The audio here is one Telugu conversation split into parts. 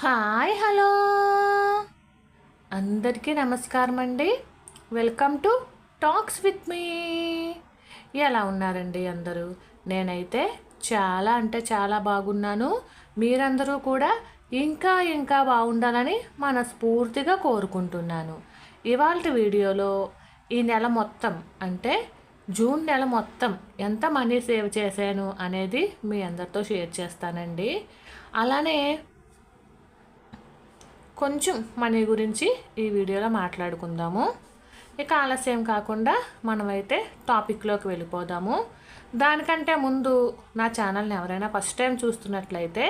హాయ్ హలో అందరికీ నమస్కారం అండి. Welcome to talks with me. ఎలా ఉన్నారండి అందరూ? నేనైతే చాలా అంటే చాలా బాగున్నాను. మీరందరూ కూడా ఇంకా ఇంకా బాగుండాలని మనస్ఫూర్తిగా కోరుకుంటున్నాను. ఇవాళ వీడియోలో ఈ నెల మొత్తం అంటే జూన్ నెల మొత్తం ఎంత మనీ సేవ్ చేశాను అనేది మీ అందరితో షేర్ చేస్తానండి. అలానే కొంచెం మనీ గురించి ఈ వీడియోలో మాట్లాడుకుందాము. ఇక ఆలస్యం కాకుండా మనమైతే టాపిక్లోకి వెళ్ళిపోదాము. దానికంటే ముందు నా ఛానల్ని ఎవరైనా ఫస్ట్ టైం చూస్తున్నట్లయితే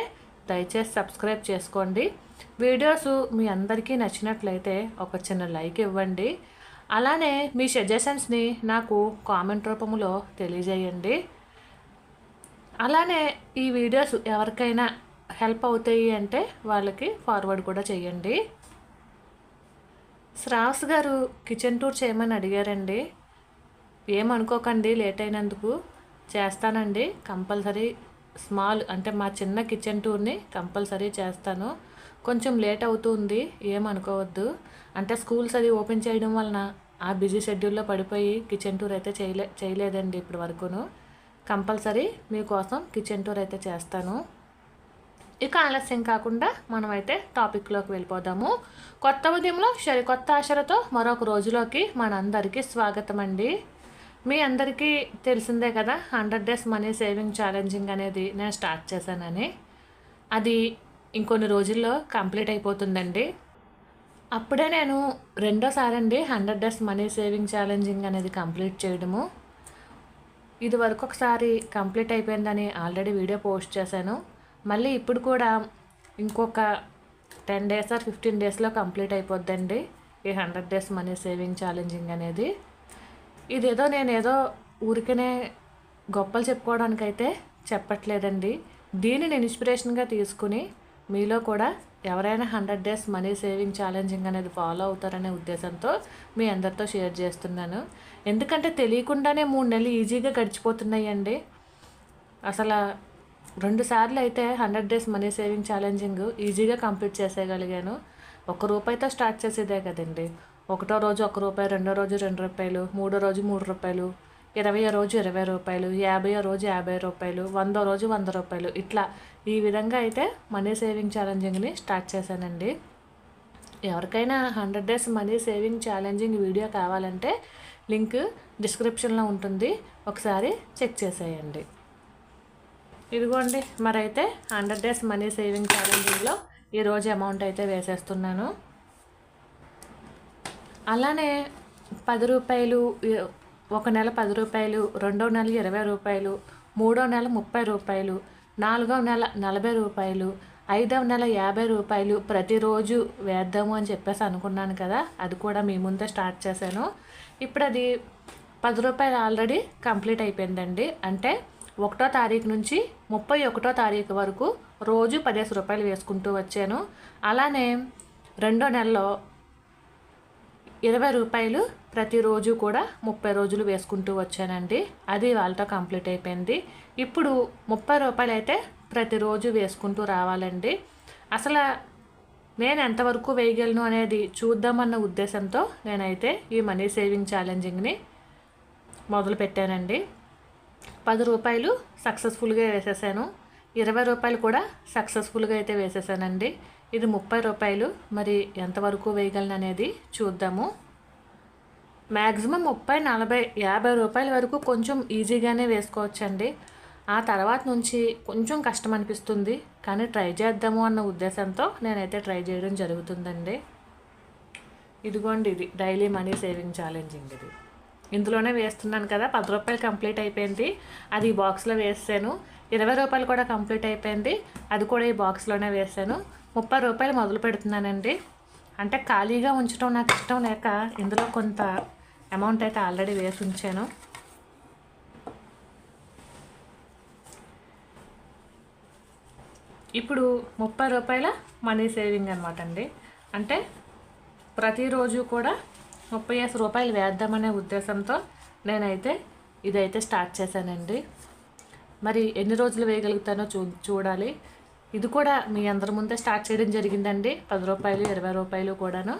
దయచేసి సబ్స్క్రైబ్ చేసుకోండి. వీడియోస్ మీ అందరికీ నచ్చినట్లయితే ఒక చిన్న లైక్ ఇవ్వండి. అలానే మీ సజెషన్స్ని నాకు కామెంట్ రూపంలో తెలియజేయండి. అలానే ఈ వీడియోస్ ఎవరికైనా హెల్ప్ అవుతాయి అంటే వాళ్ళకి ఫార్వర్డ్ కూడా చేయండి. శ్రావస్ గారు కిచెన్ టూర్ చేయమని అడిగారండి. ఏమనుకోకండి లేట్ అయినందుకు. చేస్తానండి కంపల్సరీ. స్మాల్ అంటే మా చిన్న కిచెన్ టూర్ని కంపల్సరీ చేస్తాను. కొంచెం లేట్ అవుతుంది, ఏమనుకోవద్దు. అంటే స్కూల్స్ అది ఓపెన్ చేయడం వలన ఆ బిజీ షెడ్యూల్లో పడిపోయి కిచెన్ టూర్ అయితే చేయలేదండి ఇప్పటి వరకును. కంపల్సరీ మీకోసం కిచెన్ టూర్ అయితే చేస్తాను. ఇక ఆలస్యం కాకుండా మనమైతే టాపిక్లోకి వెళ్ళిపోదాము. కొత్త ఉదయంలో సరికొత్త ఆశలతో మరొక రోజులోకి మనందరికీ స్వాగతం అండి. మీ అందరికీ తెలిసిందే కదా 100 డేస్ మనీ సేవింగ్ ఛాలెంజింగ్ అనేది నేను స్టార్ట్ చేశానని. అది ఇంకొన్ని రోజుల్లో కంప్లీట్ అయిపోతుందండి. అప్పుడే నేను రెండోసారి అండి 100 డేస్ మనీ సేవింగ్ ఛాలెంజింగ్ అనేది కంప్లీట్ చేయడము. ఇది వరకు ఒకసారి కంప్లీట్ అయిపోయిందని ఆల్రెడీ వీడియో పోస్ట్ చేశాను. మళ్ళీ ఇప్పుడు కూడా ఇంకొక 10 డేస్ ఆర్ 15 డేస్లో కంప్లీట్ అయిపోద్దండి ఈ 100 డేస్ మనీ సేవింగ్ ఛాలెంజింగ్ అనేది. ఇదేదో నేనేదో ఊరికనే గొప్పలు చెప్పుకోవడానికైతే చెప్పట్లేదండి. దీనిని ఇన్స్పిరేషన్గా తీసుకుని మీలో కూడా ఎవరైనా 100 డేస్ మనీ సేవింగ్ ఛాలెంజింగ్ అనేది ఫాలో అవుతారనే ఉద్దేశంతో మీ అందరితో షేర్ చేస్తున్నాను. ఎందుకంటే తెలియకుండానే 3 నెలలు ఈజీగా గడిచిపోతున్నాయండి. అసలు 2 సార్లు అయితే 100 డేస్ మనీ సేవింగ్ ఛాలెంజింగ్ ఈజీగా కంప్లీట్ చేసేయగలిగాను. ₹1 స్టార్ట్ చేసేదే కదండి. ఒకటో రోజు ₹1, రెండో రోజు ₹2, మూడో రోజు ₹3, 20వ రోజు ₹20, 50వ రోజు ₹50, 100వ రోజు ₹100. ఇట్లా ఈ విధంగా అయితే మనీ సేవింగ్ ఛాలెంజింగ్ని స్టార్ట్ చేశానండి. ఎవరికైనా 100 days money saving challenging video కావాలంటే లింక్ డిస్క్రిప్షన్లో ఉంటుంది, ఒకసారి చెక్ చేసేయండి. ఇదిగోండి మరైతే 100 డేస్ మనీ సేవింగ్ ఛాలెంజింగ్లో ఈరోజు అమౌంట్ అయితే వేసేస్తున్నాను. అలానే ₹10, ఒక నెల ₹10, రెండో నెల ₹20, మూడో నెల ₹30, నాలుగవ నెల ₹40, ఐదవ నెల ₹50 ప్రతిరోజు వేద్దాము అని చెప్పేసి అనుకున్నాను కదా. అది కూడా మీ ముందే స్టార్ట్ చేశాను. ఇప్పుడు అది ₹10 ఆల్రెడీ కంప్లీట్ అయిపోయిందండి. అంటే 1వ తారీఖు నుంచి 31వ తారీఖు వరకు రోజు ₹10 వేసుకుంటూ వచ్చాను. అలానే రెండో నెలలో ₹20 ప్రతిరోజు కూడా 30 రోజులు వేసుకుంటూ వచ్చానండి. అది వాళ్ళతో కంప్లీట్ అయిపోయింది. ఇప్పుడు ₹30 అయితే ప్రతిరోజు వేసుకుంటూ రావాలండి. అసలు నేను ఎంతవరకు వేయగలను అనేది చూద్దామన్న ఉద్దేశంతో నేనైతే ఈ మనీ సేవింగ్ ఛాలెంజింగ్ని మొదలుపెట్టానండి. ₹10 సక్సెస్ఫుల్గా వేసేసాను. ₹20 కూడా సక్సెస్ఫుల్గా అయితే వేసేసానండి. ఇది ₹30. మరి ఎంతవరకు వేయగలను అనేది చూద్దాము. మ్యాక్సిమం 30, 40, ₹50 వరకు కొంచెం ఈజీగానే వేసుకోవచ్చండి. ఆ తర్వాత నుంచి కొంచెం కష్టం అనిపిస్తుంది, కానీ ట్రై చేద్దాము అన్న ఉద్దేశంతో నేనైతే ట్రై చేయడం జరుగుతుందండి. ఇదిగోండి ఇది డైలీ మనీ సేవింగ్ ఛాలెంజింగ్. ఇది ఇందులోనే వేస్తున్నాను కదా. ₹10 కంప్లీట్ అయిపోయింది, అది ఈ బాక్స్లో వేసాను. ₹20 కూడా కంప్లీట్ అయిపోయింది, అది కూడా ఈ బాక్స్లోనే వేసాను. ₹30 మొదలు పెడుతున్నానండి. అంటే ఖాళీగా ఉంచడం నాకు ఇష్టం లేక ఇందులో కొంత అమౌంట్ అయితే ఆల్రెడీ వేసి ఉంచాను. ఇప్పుడు ₹30 మనీ సేవింగ్ అనమాట అండి. అంటే ప్రతిరోజు కూడా ₹30 వేద్దామనే ఉద్దేశంతో నేనైతే ఇదైతే స్టార్ట్ చేశానండి. మరి ఎన్ని రోజులు వేయగలుగుతానో చూడాలి. ఇది కూడా మీ అందరి ముందే స్టార్ట్ చేయడం జరిగిందండి. 10 రూపాయలు, 20 రూపాయలు కూడాను.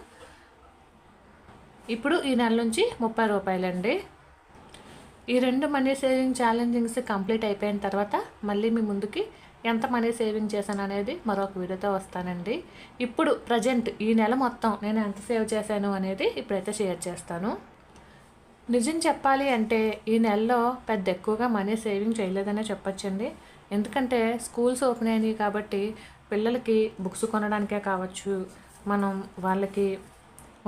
ఇప్పుడు ఈ నెల నుంచి 30 రూపాయలండి. ఈ 2 మనీ సేవింగ్ ఛాలెంజింగ్స్ కంప్లీట్ అయిపోయిన తర్వాత మళ్ళీ మీ ముందుకి ఎంత మనీ సేవింగ్ చేశాను అనేది మరొక వీడియోతో వస్తానండి. ఇప్పుడు ప్రజెంట్ ఈ నెల మొత్తం నేను ఎంత సేవ్ చేశాను అనేది ఇప్పుడైతే షేర్ చేస్తాను. నిజం చెప్పాలి అంటే ఈ నెలలో పెద్ద ఎక్కువగా మనీ సేవింగ్ చేయలేదనే చెప్పొచ్చండి. ఎందుకంటే స్కూల్స్ ఓపెన్ అయినాయి కాబట్టి పిల్లలకి బుక్స్ కొనడానికే కావచ్చు, మనం వాళ్ళకి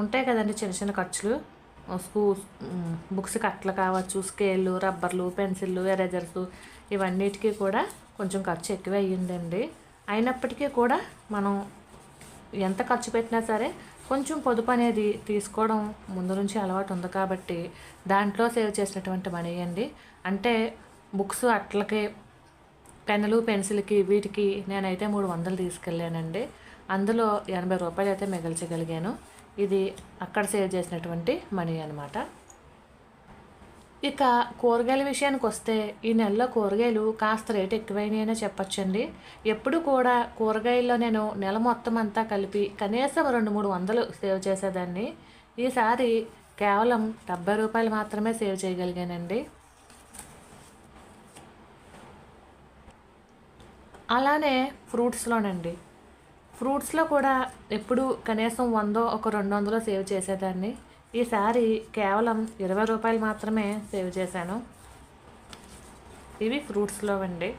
ఉంటాయి కదండి చిన్న చిన్న ఖర్చులు, బుక్స్కి అట్లా కావచ్చు, స్కేళ్ళు, రబ్బర్లు, పెన్సిళ్ళు, ఎరేజర్స్, ఇవన్నిటికీ కూడా కొంచెం ఖర్చు ఎక్కువ అయ్యిందండి. అయినప్పటికీ కూడా మనం ఎంత ఖర్చు పెట్టినా సరే కొంచెం పొదుపు అనేది తీసుకోవడం ముందు నుంచి అలవాటు ఉంది కాబట్టి దాంట్లో సేవ్ చేసినటువంటి మనీ అండి. అంటే బుక్స్ అట్లకి, పెన్నులు, పెన్సిల్కి, వీటికి నేనైతే 300 తీసుకెళ్ళానండి. అందులో 80 రూపాయలు అయితే మిగల్చగలిగాను. ఇది అక్కడ సేవ్ చేసినటువంటి మనీ అనమాట. ఇక కూరగాయల విషయానికి వస్తే ఈ నెలలో కూరగాయలు కాస్త రేటు ఎక్కువైనాయనే చెప్పచ్చండి. ఎప్పుడు కూడా కూరగాయల్లో నేను నెల మొత్తం అంతా కలిపి కనీసం 200-300 సేవ్ చేసేదాన్ని. ఈసారి కేవలం 70 రూపాయలు మాత్రమే సేవ్ చేయగలిగానండి. అలానే ఫ్రూట్స్లోనండి, ఫ్రూట్స్లో కూడా ఎప్పుడు కనీసం 100, ఒక 200 సేవ్ చేసేదాన్ని. ఈసారి కేవలం 20 రూపాయలు మాత్రమే సేవ్ చేశాను. ఇవి ఫ్రూట్స్లో అండి.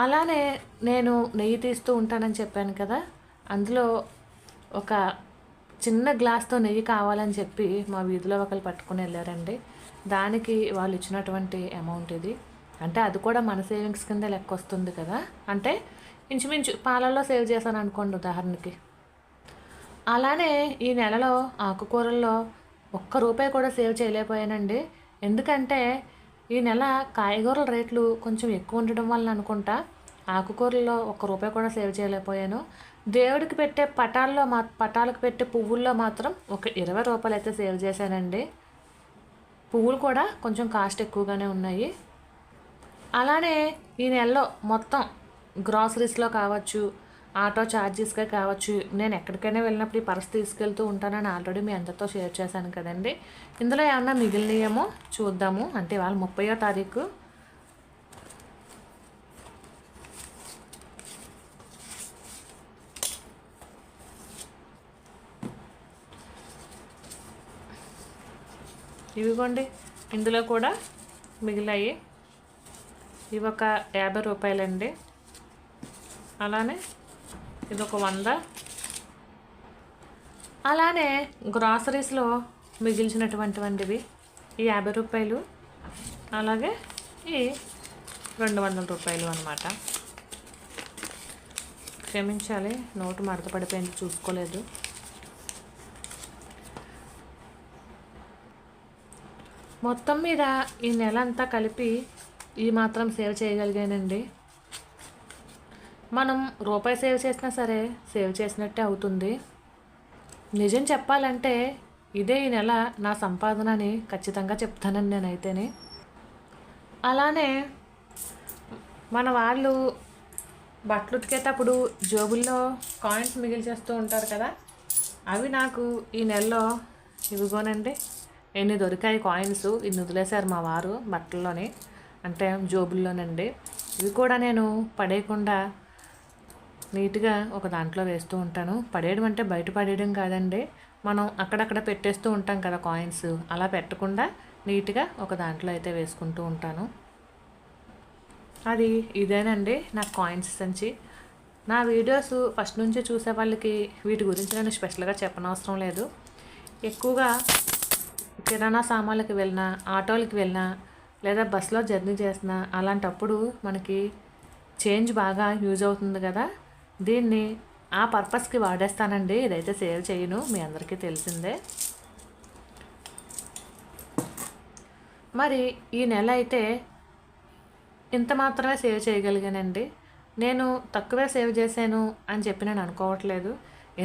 అలానే నేను నెయ్యి తీస్తూ ఉంటానని చెప్పాను కదా, అందులో ఒక చిన్న గ్లాస్తో నెయ్యి కావాలని చెప్పి మా వీధిలో ఒకరు పట్టుకుని వెళ్ళారండి. దానికి వాళ్ళు ఇచ్చినటువంటి అమౌంట్ ఇది. అంటే అది కూడా మన సేవింగ్స్ కింద లెక్క వస్తుంది కదా. అంటే ఇంచుమించు పాలల్లో సేవ్ చేశాను అనుకోండి ఉదాహరణకి. అలానే ఈ నెలలో ఆకుకూరల్లో ₹1 కూడా సేవ్ చేయలేకపోయానండి. ఎందుకంటే ఈ నెల కాయగూరల రేట్లు కొంచెం ఎక్కువ ఉండడం వల్ల అనుకుంటా ఆకుకూరల్లో ₹1 కూడా సేవ్ చేయలేకపోయాను. దేవుడికి పెట్టే పటాలకు పెట్టే పువ్వుల్లో మాత్రం ఒక ₹20 అయితే సేవ్ చేశానండి. పువ్వులు కూడా కొంచెం కాస్ట్ ఎక్కువగానే ఉన్నాయి. అలానే ఈ నెలలో మొత్తం గ్రాసరీస్లో కావచ్చు, ఆటో ఛార్జెస్గా కావచ్చు, నేను ఎక్కడికైనా వెళ్ళినప్పుడు ఈ పర్స్ తీసుకెళ్తూ ఉంటానని ఆల్రెడీ మీ అందరితో షేర్ చేశాను కదండి. ఇందులో ఏమన్నా మిగిలినయేమో చూద్దాము. అంటే ఇవాళ 30వ తారీఖు. ఇవిగోండి, ఇందులో కూడా మిగిలాయి. ఇవి ఒక 50 రూపాయలండి. అలానే ఇది ఒక 100. అలానే గ్రాసరీస్లో మిగిల్చినటువంటివి ఈ 50 రూపాయలు, అలాగే ఈ 200 రూపాయలు అన్నమాట. క్షమించాలి, నోటు మడత పడిపోయింది, చూసుకోలేదు. మొత్తం మీద ఈ నెల అంతా కలిపి ఈ మాత్రం సేవ్ చేయగలిగానండి. మనం రూపాయి సేవ్ చేసినా సరే సేవ్ చేసినట్టే అవుతుంది. నిజం చెప్పాలంటే ఇదే ఈ నెల నా సంపాదన అని ఖచ్చితంగా చెప్తానండి నేనైతేనే. అలానే మన వాళ్ళు బట్టలు ఉతికేటప్పుడు జోబుల్లో కాయిన్స్ మిగిల్చేస్తూ ఉంటారు కదా, అవి నాకు ఈ నెలలో ఇవిగోనండి ఎన్ని దొరికాయి కాయిన్స్. ఇన్ని వదిలేశారు మా వారు బట్టల్లోని, అంటే జోబుల్లోనండి. ఇవి కూడా నేను పడేయకుండా నీట్గా ఒక దాంట్లో వేస్తూ ఉంటాను. పడేయడం అంటే బయట పడేయడం కాదండి, మనం అక్కడక్కడ పెట్టేస్తూ ఉంటాం కదా కాయిన్స్, అలా పెట్టకుండా నీట్గా ఒక దాంట్లో అయితే వేసుకుంటూ ఉంటాను. అది ఇదేనండి నా కాయిన్స్ సంచి. నా వీడియోస్ ఫస్ట్ నుంచి చూసే వాళ్ళకి వీటి గురించి నేను స్పెషల్గా చెప్పనవసరం లేదు. ఎక్కువగా కిరాణా సామాన్లకి వెళ్ళినా, ఆటోలకి వెళ్ళినా, లేదా బస్సులో జర్నీ చేసినా అలాంటప్పుడు మనకి చేంజ్ బాగా యూజ్ అవుతుంది కదా, దీన్ని ఆ పర్పస్కి వాడేస్తానండి. ఇదైతే సేవ్ చేయను, మీ అందరికీ తెలిసిందే. మరి ఈ నెల అయితే ఇంత మాత్రమే సేవ్ చేయగలిగానండి. నేను తక్కువే సేవ్ చేశాను అని చెప్పి నేను అనుకోవట్లేదు.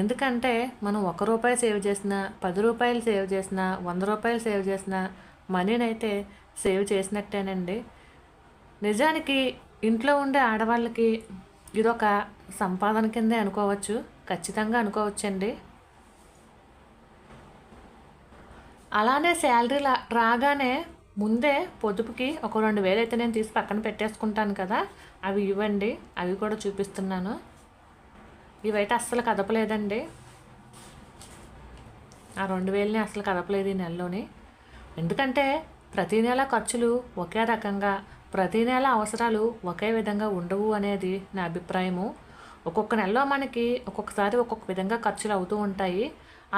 ఎందుకంటే మనం ₹1 సేవ్ చేసినా, ₹10 సేవ్ చేసినా, ₹100 సేవ్ చేసినా మనీనైతే సేవ్ చేసినట్టేనండి. నిజానికి ఇంట్లో ఉండే ఆడవాళ్ళకి ఇదొక సంపాదన కిందే అనుకోవచ్చు, ఖచ్చితంగా అనుకోవచ్చండి. అలానే శాలరీ రాగానే ముందే పొదుపుకి ఒక 2,000 అయితే నేను తీసి పక్కన పెట్టేసుకుంటాను కదా, అవి ఇవ్వండి. అవి కూడా చూపిస్తున్నాను. ఇవైతే అస్సలు కదపలేదండి. ఆ 2,000ని అసలు కదపలేదు ఈ నెలలోని. ఎందుకంటే ప్రతీ నెల ఖర్చులు ఒకే రకంగా, ప్రతీ నెల అవసరాలు ఒకే విధంగా ఉండవు అనేది నా అభిప్రాయము. ఒక్కొక్క నెలలో మనకి ఒక్కొక్కసారి ఒక్కొక్క విధంగా ఖర్చులు అవుతూ ఉంటాయి.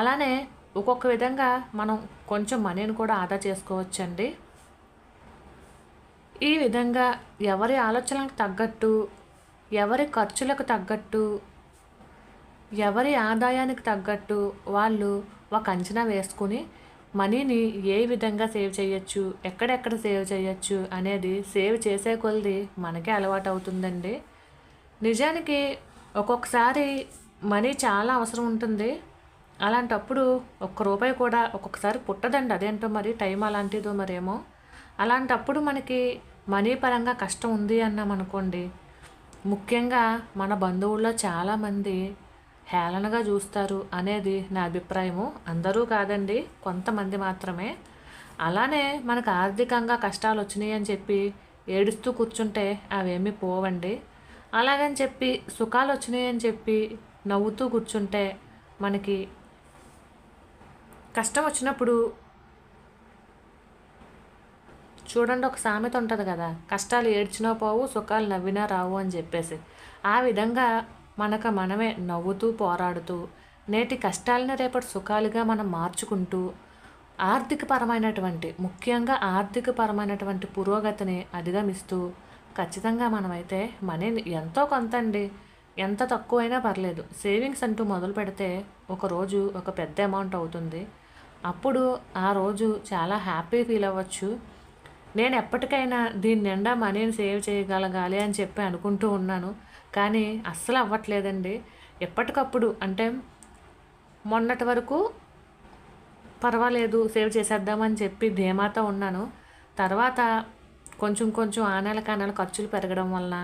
అలానే ఒక్కొక్క విధంగా మనం కొంచెం మనీని కూడా ఆదా చేసుకోవచ్చండి. ఈ విధంగా ఎవరి ఆలోచనలకు తగ్గట్టు, ఎవరి ఖర్చులకు తగ్గట్టు, ఎవరి ఆదాయానికి తగ్గట్టు వాళ్ళు ఒక అంచనా వేసుకుని మనీని ఏ విధంగా సేవ్ చేయొచ్చు, ఎక్కడెక్కడ సేవ్ చేయొచ్చు అనేది సేవ్ చేసే కొలది మనకే అలవాటు అవుతుందండి. నిజానికి ఒక్కొక్కసారి మనీ చాలా అవసరం ఉంటుంది. అలాంటప్పుడు ఒక్క రూపాయి కూడా ఒక్కొక్కసారి పుట్టదండి. అదేంటో మరి టైం అలాంటిదో మరేమో. అలాంటప్పుడు మనకి మనీ పరంగా కష్టం ఉంది అన్నామనుకోండి, ముఖ్యంగా మన బంధువుల్లో చాలామంది హేళనగా చూస్తారు అనేది నా అభిప్రాయము. అందరూ కాదండి, కొంతమంది మాత్రమే. అలానే మనకు ఆర్థికంగా కష్టాలు వచ్చినాయి అని చెప్పి ఏడుస్తూ కూర్చుంటే అవేమీ పోవండి. అలాగని చెప్పి సుఖాలు వచ్చినాయి అని చెప్పి నవ్వుతూ కూర్చుంటే మనకి కష్టం వచ్చినప్పుడు చూడండి, ఒక సామెత ఉంటుంది కదా, కష్టాలు ఏడ్చినా పోవు, సుఖాలు నవ్వినా రావు అని చెప్పేసి. ఆ విధంగా మనమే నవ్వుతూ పోరాడుతూ నేటి కష్టాలని రేపటి సుఖాలుగా మనం మార్చుకుంటూ ముఖ్యంగా ఆర్థికపరమైనటువంటి పురోగతిని అధిగమిస్తూ ఖచ్చితంగా మనమైతే మనీని ఎంతో కొంత అండి, ఎంత తక్కువైనా పర్లేదు, సేవింగ్స్ అంటూ మొదలు పెడితే ఒకరోజు ఒక పెద్ద అమౌంట్ అవుతుంది. అప్పుడు ఆ రోజు చాలా హ్యాపీ ఫీల్ అవ్వచ్చు. నేను ఎప్పటికైనా దీని నిండా మనీని సేవ్ చేయగలగాలి అని చెప్పి అనుకుంటూ ఉన్నాను, కానీ అస్సలు అవ్వట్లేదండి. ఎప్పటికప్పుడు అంటే మొన్నటి వరకు పర్వాలేదు సేవ్ చేసేద్దామని చెప్పి ధీమాతో ఉన్నాను. తర్వాత కొంచెం కొంచెం ఆ నెల ఖర్చులు పెరగడం వలన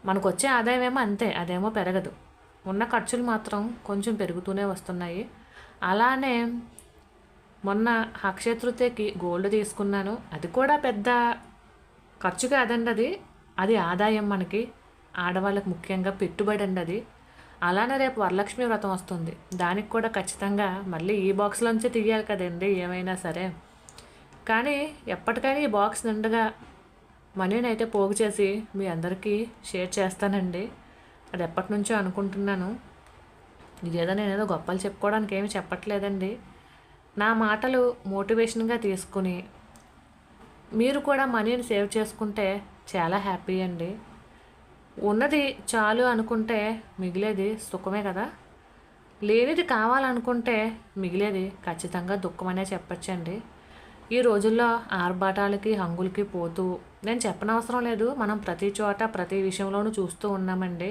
మనకు వచ్చే ఆదాయం ఏమో అంతే, అదేమో పెరగదు. ఉన్న ఖర్చులు మాత్రం కొంచెం పెరుగుతూనే వస్తున్నాయి. అలానే మొన్న అక్షయ తృతీయకి గోల్డ్ తీసుకున్నాను. అది కూడా పెద్ద ఖర్చు కాదండి, అది ఆదాయం మనకి ఆడవాళ్ళకి ముఖ్యంగా పెట్టుబడి అండి అది. అలానే రేపు వరలక్ష్మి వ్రతం వస్తుంది, దానికి కూడా ఖచ్చితంగా మళ్ళీ ఈ బాక్స్లోంచి తీయాలి కదండి ఏమైనా సరే. కానీ ఎప్పటికైనా ఈ బాక్స్ నిండుగా మనీని అయితే పోగు చేసి మీ అందరికీ షేర్ చేస్తానండి. అది ఎప్పటి నుంచో అనుకుంటున్నాను. ఇదేదో నేనేదో గొప్పలు చెప్పుకోవడానికి ఏమి చెప్పట్లేదండి. నా మాటలు మోటివేషన్గా తీసుకుని మీరు కూడా మనీని సేవ్ చేసుకుంటే చాలా హ్యాపీ అండి. ఉన్నది చాలు అనుకుంటే మిగిలేది సుఖమే కదా. లేనిది కావాలనుకుంటే మిగిలేది ఖచ్చితంగా దుఃఖమనే చెప్పచ్చండి. ఈ రోజుల్లో ఆర్భాటాలకి హంగులకి పోతూ నేను చెప్పనవసరం లేదు, మనం ప్రతి చోట ప్రతి విషయంలోనూ చూస్తూ ఉన్నామండి.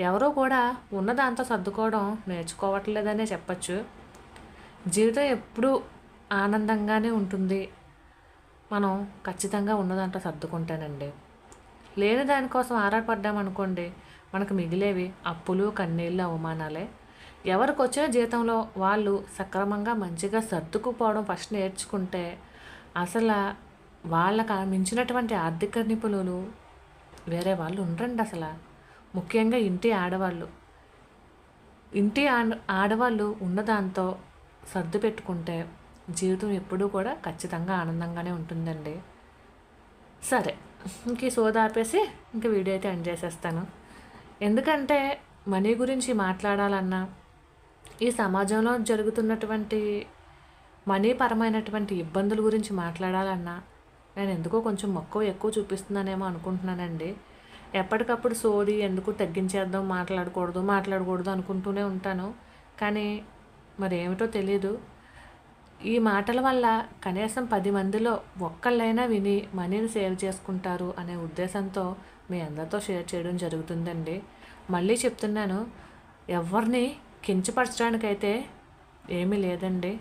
ఎవరూ కూడా ఉన్నదాంతో సర్దుకోవడం నేర్చుకోవట్లేదనే చెప్పచ్చు. జీవితం ఎప్పుడూ ఆనందంగానే ఉంటుంది మనం ఖచ్చితంగా ఉన్నదాంట్లో సర్దుకుంటానండి. లేని దానికోసం ఆరాటపడ్డామనుకోండి, మనకు మిగిలేవి అప్పులు, కన్నీళ్ళు, అవమానాలే. ఎవరికి వచ్చిన జీతంలో వాళ్ళు సక్రమంగా మంచిగా సర్దుకుపోవడం ఫస్ట్ నేర్చుకుంటే అసలు వాళ్ళకి మించినటువంటి ఆర్థిక నిపుణులు వేరే వాళ్ళు ఉండరండి అసలు. ముఖ్యంగా ఇంటి ఆడవాళ్ళు ఉన్నదాంతో సర్దు పెట్టుకుంటే జీవితం ఎప్పుడూ కూడా ఖచ్చితంగా ఆనందంగానే ఉంటుందండి. సరే, ఇంక ఈ సోద ఆపేసి ఇంక వీడియో అయితే ఎండ్ చేసేస్తాను. ఎందుకంటే మనీ గురించి మాట్లాడాలన్నా, ఈ సమాజంలో జరుగుతున్నటువంటి మనీ పరమైనటువంటి ఇబ్బందుల గురించి మాట్లాడాలన్నా నేను ఎందుకో కొంచెం మక్కువ ఎక్కువ చూపిస్తున్నానేమో అనుకుంటున్నానండి. ఎప్పటికప్పుడు సోది ఎందుకు తగ్గించేద్దాం, మాట్లాడకూడదు అనుకుంటూనే ఉంటాను. కానీ మరి ఏమిటో తెలీదు, ఈ మాటల వల్ల కనీసం 10 మందిలో ఒక్కళ్ళైనా విని మనీని సేవ్ చేసుకుంటారు అనే ఉద్దేశంతో మీ అందరితో షేర్ చేయడం జరుగుతుందండి. మళ్ళీ చెప్తున్నాను, ఎవరిని కించపరచడానికైతే ఏమీ లేదండి.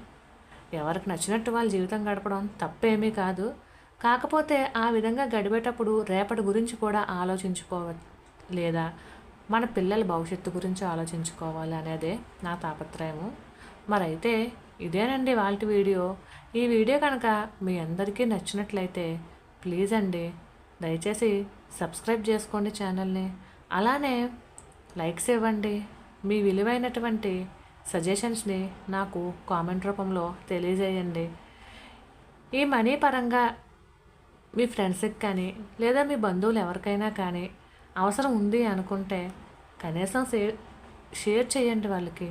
ఎవరికి నచ్చినట్టు వాళ్ళ జీవితం గడపడం తప్పేమీ కాదు. కాకపోతే ఆ విధంగా గడిపేటప్పుడు రేపటి గురించి కూడా లేదా మన పిల్లల భవిష్యత్తు గురించి ఆలోచించుకోవాలి అనేదే నా తాపత్రయము. మరైతే ఇదేనండి వాళ్ళ వీడియో. ఈ వీడియో కనుక మీ అందరికీ నచ్చినట్లయితే ప్లీజ్ అండి దయచేసి సబ్స్క్రైబ్ చేసుకోండి ఛానల్ని. అలానే లైక్స్ ఇవ్వండి. మీ విలువైనటువంటి సజెషన్స్ని నాకు కామెంట్ రూపంలో తెలియజేయండి. ఈ మనీ పరంగా మీ ఫ్రెండ్స్కి కానీ లేదా మీ బంధువులు ఎవరికైనా కానీ అవసరం ఉంది అనుకుంటే కనీసం షేర్ చేయండి వాళ్ళకి.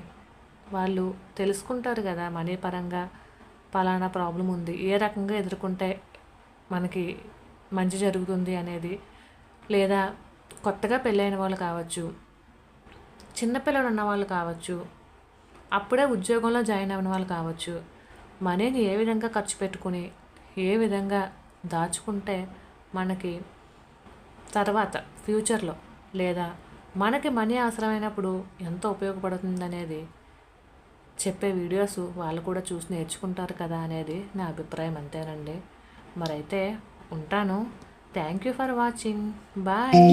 వాళ్ళు తెలుసుకుంటారు కదా మనీ పరంగా పలానా ప్రాబ్లం ఉంది, ఏ రకంగా ఎదుర్కొంటే మనకి మంచి జరుగుతుంది అనేది. లేదా కొత్తగా పెళ్ళైన వాళ్ళు కావచ్చు, చిన్నపిల్లలు ఉన్న వాళ్ళు కావచ్చు, అప్పుడే ఉద్యోగంలో జాయిన్ అయిన వాళ్ళు కావచ్చు, మనీని ఏ విధంగా ఖర్చు పెట్టుకుని ఏ విధంగా దాచుకుంటే మనకి తర్వాత ఫ్యూచర్లో లేదా మనకి మనీ అవసరమైనప్పుడు ఎంత ఉపయోగపడుతుంది అనేది చెప్పే వీడియోస్ వాళ్ళు కూడా చూసి నేర్చుకుంటారు కదా అనేది నా అభిప్రాయం. అంతేనండి. మరైతే ఉంటాను. Thank you for watching. Bye.